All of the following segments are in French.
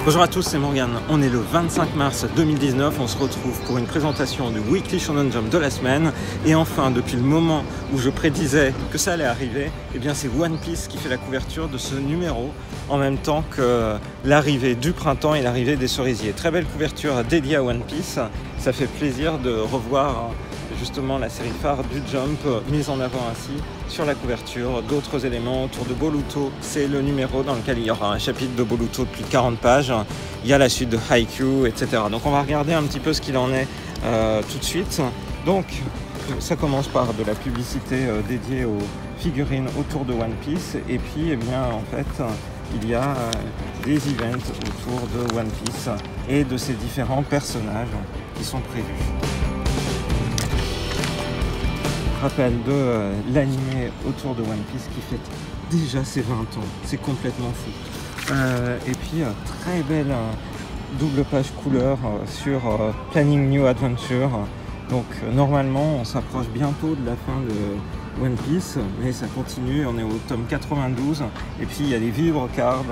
Bonjour à tous, c'est Morgan. On est le 25 mars 2019, on se retrouve pour une présentation du Weekly Shonen Jump de la semaine. Et enfin, depuis le moment où je prédisais que ça allait arriver, eh bien c'est One Piece qui fait la couverture de ce numéro, en même temps que l'arrivée du printemps et l'arrivée des cerisiers. Très belle couverture dédiée à One Piece, ça fait plaisir de revoir justement la série phare du Jump mise en avant ainsi sur la couverture. D'autres éléments autour de Boruto, c'est le numéro dans lequel il y aura un chapitre de Boruto de plus de 40 pages. Il y a la suite de Haikyuu, etc. Donc on va regarder un petit peu ce qu'il en est tout de suite. Donc ça commence par de la publicité dédiée aux figurines autour de One Piece. Et puis eh bien, en fait, il y a des events autour de One Piece et de ses différents personnages qui sont prévus. Rappel de l'animé autour de One Piece qui fête déjà ses 20 ans, c'est complètement fou. Et puis très belle double page couleur sur Planning New Adventure. Donc normalement on s'approche bientôt de la fin de One Piece, mais ça continue, on est au tome 92 et puis il y a des vibrocards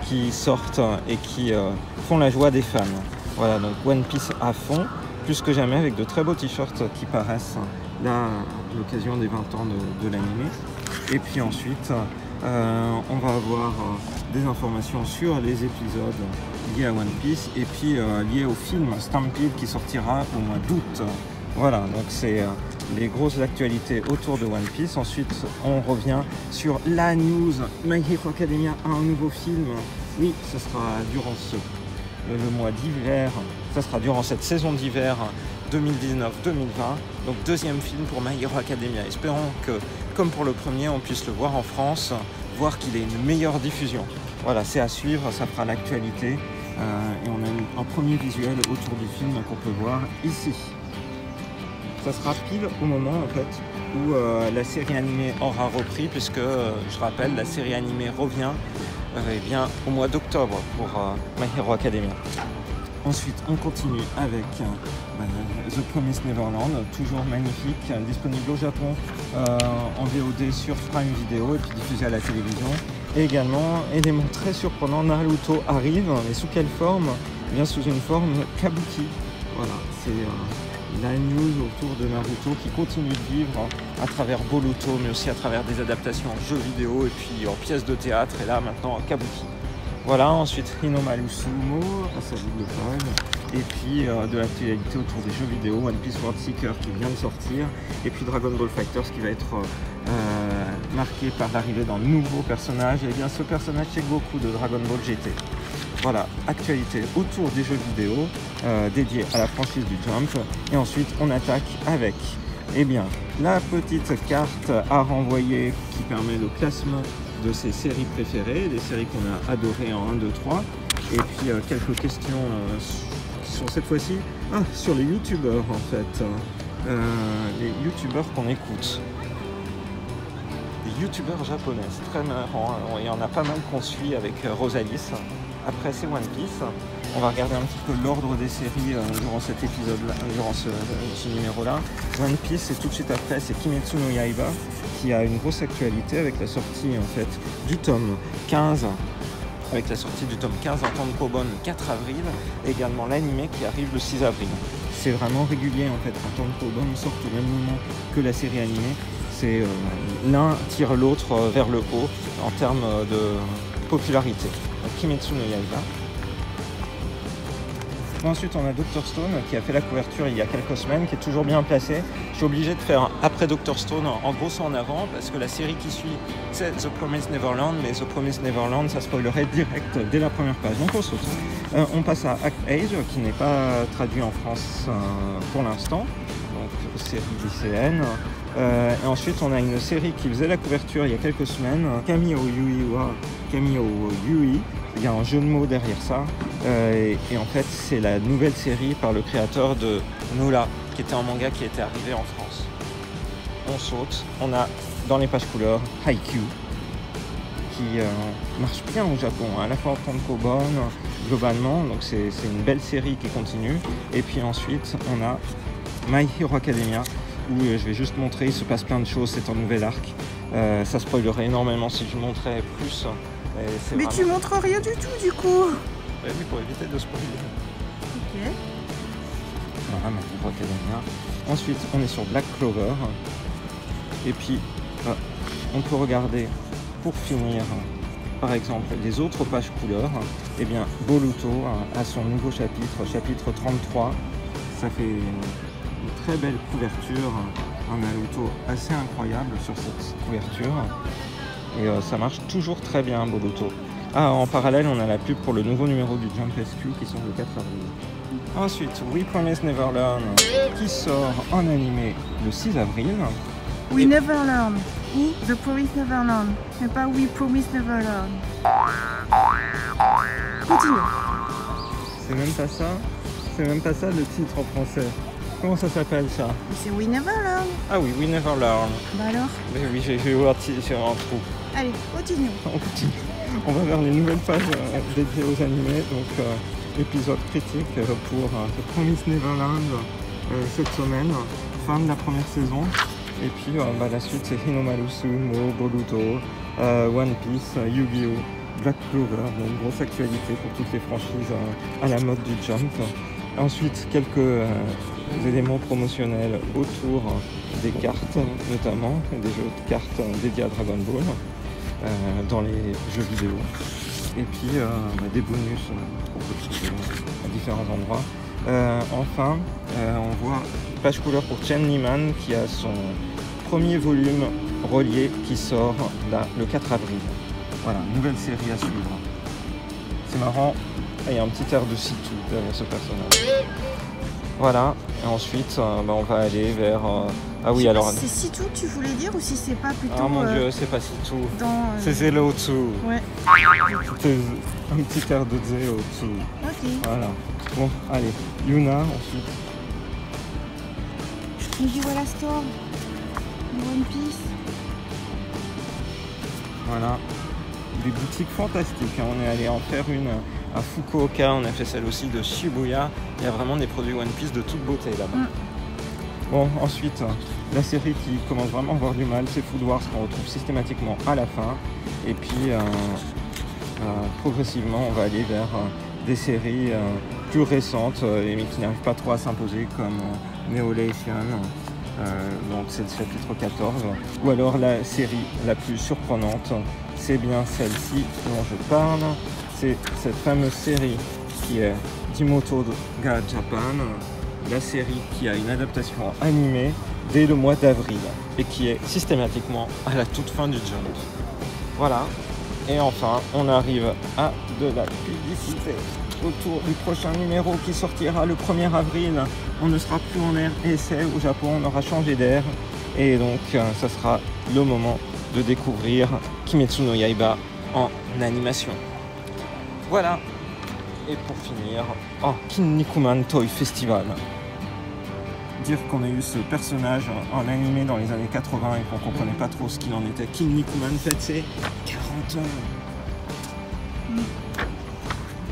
qui sortent et qui font la joie des fans. Voilà, donc One Piece à fond, plus que jamais, avec de très beaux t-shirts qui paraissent là à l'occasion des 20 ans de l'animé. Et puis ensuite on va avoir des informations sur les épisodes liés à One Piece et puis liés au film Stampede qui sortira au mois d'août. Voilà, donc c'est les grosses actualités autour de One Piece. Ensuite on revient sur la news, My Hero Academia a un nouveau film. Oui, ce sera durant le mois d'hiver, ça sera durant cette saison d'hiver 2019-2020, donc deuxième film pour My Hero Academia. Espérons que, comme pour le premier, on puisse le voir en France, voir qu'il ait une meilleure diffusion. Voilà, c'est à suivre, ça fera l'actualité. Et on a un premier visuel autour du film qu'on peut voir ici. Ça sera pile au moment en fait où la série animée aura repris, puisque, je rappelle, la série animée revient eh bien, au mois d'octobre pour My Hero Academia. Ensuite, on continue avec The Promised Neverland, toujours magnifique, disponible au Japon en VOD sur Prime Video et puis diffusé à la télévision. Et également, élément très surprenant, Naruto arrive, mais sous quelle forme? Eh bien, sous une forme kabuki. Voilà, c'est la news autour de Naruto qui continue de vivre à travers Boruto, mais aussi à travers des adaptations en jeux vidéo et puis en pièces de théâtre, et là maintenant en kabuki. Voilà, ensuite Hinomaru Sumo, à sa double page, et puis de l'actualité autour des jeux vidéo, One Piece World Seeker qui vient de sortir, et puis Dragon Ball FighterZ qui va être marqué par l'arrivée d'un nouveau personnage, et bien ce personnage c'est Goku de Dragon Ball GT. Voilà, actualité autour des jeux vidéo dédiés à la franchise du Jump, et ensuite on attaque avec eh bien, la petite carte à renvoyer qui permet le classement de ses séries préférées, des séries qu'on a adorées en 1, 2, 3, et puis quelques questions qui sont cette fois-ci sur les youtubeurs en fait, les youtubeurs qu'on écoute, les youtubeurs japonais, c'est très marrant, il y en a pas mal qu'on suit avec Rosalis. Après c'est One Piece, on va regarder un petit peu l'ordre des séries durant cet épisode-là, durant ce numéro-là. One Piece, et tout de suite après, c'est Kimetsu no Yaiba, qui a une grosse actualité avec la sortie en fait du tome 15, avec la sortie du tome 15 en tankobon le 4 avril, et également l'animé qui arrive le 6 avril. C'est vraiment régulier en fait, un tankobon sort au même moment que la série animée. C'est l'un tire l'autre vers le haut en termes de popularité. Donc, Kimetsu no Yaiba. Ensuite, on a Dr Stone qui a fait la couverture il y a quelques semaines, qui est toujours bien placé. Je suis obligé de faire après Dr Stone en gros en avant, parce que la série qui suit, c'est The Promised Neverland, mais The Promised Neverland, ça spoilerait direct dès la première page. Donc on saute. On passe à Act Age, qui n'est pas traduit en France pour l'instant, donc série lycéenne. Et ensuite, on a une série qui faisait la couverture il y a quelques semaines, Kami o Yui. Il y a un jeu de mots derrière ça, et en fait c'est la nouvelle série par le créateur de Nola, qui était un manga qui était arrivé en France. On saute, on a dans les pages couleurs Haikyuu, qui marche bien au Japon, à la fois en tankobon globalement, donc c'est une belle série qui continue. Et puis ensuite on a My Hero Academia, où je vais juste montrer, il se passe plein de choses, c'est un nouvel arc. Ça spoilerait énormément si je montrais plus. Mais tu montres rien du tout du coup. Ouais, oui, pour éviter de spoiler. Ok. Voilà, ma Hero Academia. Ensuite, on est sur Black Clover. Et puis, on peut regarder, pour finir, par exemple, les autres pages couleurs. Eh bien, Boruto a son nouveau chapitre, chapitre 33. Ça fait une très belle couverture, un Naruto assez incroyable sur cette couverture. Et ça marche toujours très bien, Boruto. Ah, en parallèle, on a la pub pour le nouveau numéro du Jump SQ qui sort le 4 avril. Ensuite, We Promise Never Learn qui sort en animé le 6 avril. We Never Learn ou The Promise Never Learn, mais pas We Promise Never Learn. Continue. C'est même pas ça. C'est même pas ça le titre en français. Comment ça s'appelle ça? C'est We Never Learn. Ah oui, We Never Learn. Bah alors? Mais oui, j'ai eu un trou. Allez, continue. On continue. On va vers les nouvelles pages dédiées aux animés. Donc, épisode critique pour The Promise Neverland cette semaine, fin de la première saison. Et puis la suite, c'est Hinomaru Sumo, Boruto, One Piece, Yu-Gi-Oh!, Black Clover. Une grosse actualité pour toutes les franchises à la mode du Jump. Ensuite, quelques éléments promotionnels autour des cartes, notamment des jeux de cartes dédiés à Dragon Ball dans les jeux vidéo. Et puis des bonus qu'on peut trouver à différents endroits. Enfin, on voit une page couleur pour Chen Liman qui a son premier volume relié qui sort là, le 4 avril. Voilà, nouvelle série à suivre. C'est marrant, il y a un petit air de Sitou derrière ce personnage. Voilà, et ensuite on va aller vers... Ah oui, alors... C'est Sitou que tu voulais dire ou si c'est pas plutôt... Ah mon dieu, c'est pas Sitou, c'est Zelotsu. Ouais. C'était un petit air de Zelotsu. Ok. Voilà. Bon, allez, Yuna ensuite. Mugiwara Store, One Piece. Voilà. Des boutiques fantastiques. On est allé en faire une à Fukuoka, on a fait celle aussi de Shibuya. Il y a vraiment des produits One Piece de toute beauté là-bas. Bon, ensuite, la série qui commence vraiment à avoir du mal, c'est Food Wars qu'on retrouve systématiquement à la fin. Et puis, progressivement, on va aller vers des séries plus récentes, mais qui n'arrivent pas trop à s'imposer, comme Neolation, donc c'est le chapitre 14. Ou alors la série la plus surprenante, c'est bien celle-ci dont je parle. C'est cette fameuse série qui est Dimoto ga Japan, la série qui a une adaptation animée dès le mois d'avril et qui est systématiquement à la toute fin du Jump. Voilà. Et enfin, on arrive à de la publicité autour du prochain numéro qui sortira le 1er avril. On ne sera plus en air essai au Japon, on aura changé d'air. Et donc, ça sera le moment de découvrir Kimetsu no Yaiba en animation. Voilà. Et pour finir, Kinnikuman Toy Festival. Dire qu'on a eu ce personnage en animé dans les années 80 et qu'on ne comprenait pas trop ce qu'il en était. Kinnikuman fête ses 40 ans.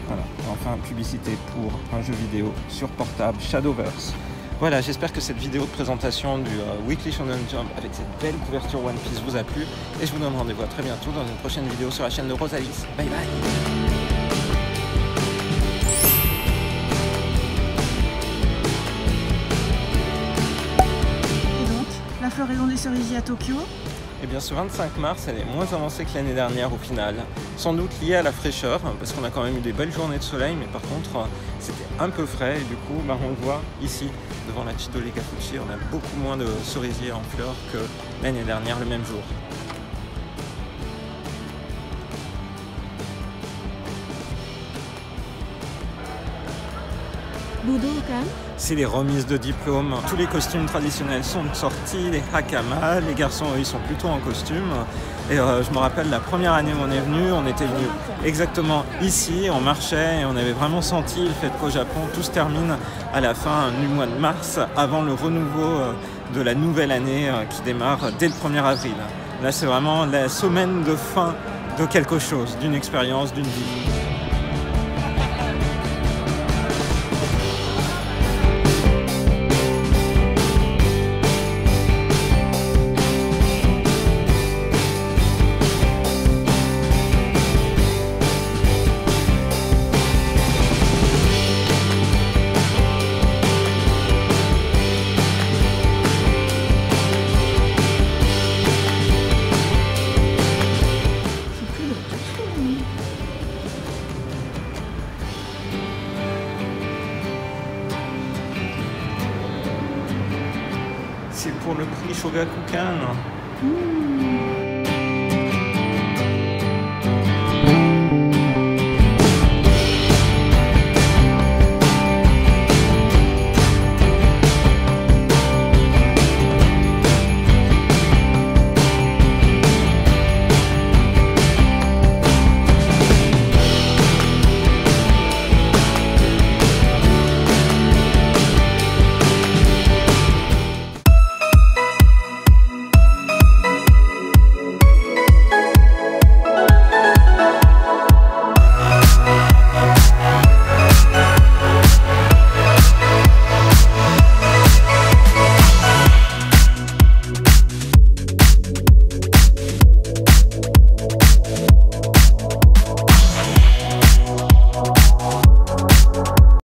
Voilà, enfin publicité pour un jeu vidéo sur portable, Shadowverse. Voilà, j'espère que cette vidéo de présentation du Weekly Shonen Jump avec cette belle couverture One Piece vous a plu. Et je vous donne rendez-vous à très bientôt dans une prochaine vidéo sur la chaîne de Rosalis. Bye bye. La floraison des cerisiers à Tokyo. Eh bien ce 25 mars, elle est moins avancée que l'année dernière au final. Sans doute liée à la fraîcheur, parce qu'on a quand même eu des belles journées de soleil, mais par contre c'était un peu frais et du coup on le voit ici devant la Chidori Kafuchi, on a beaucoup moins de cerisiers en fleurs que l'année dernière le même jour. C'est les remises de diplômes. Tous les costumes traditionnels sont sortis, les hakama, les garçons eux, ils sont plutôt en costume. Et je me rappelle la première année où on est venu, on était venu exactement ici, on marchait et on avait vraiment senti le fait qu'au Japon tout se termine à la fin du mois de mars, avant le renouveau de la nouvelle année qui démarre dès le 1er avril. Là c'est vraiment la semaine de fin de quelque chose, d'une expérience, d'une vie. Shogakukan.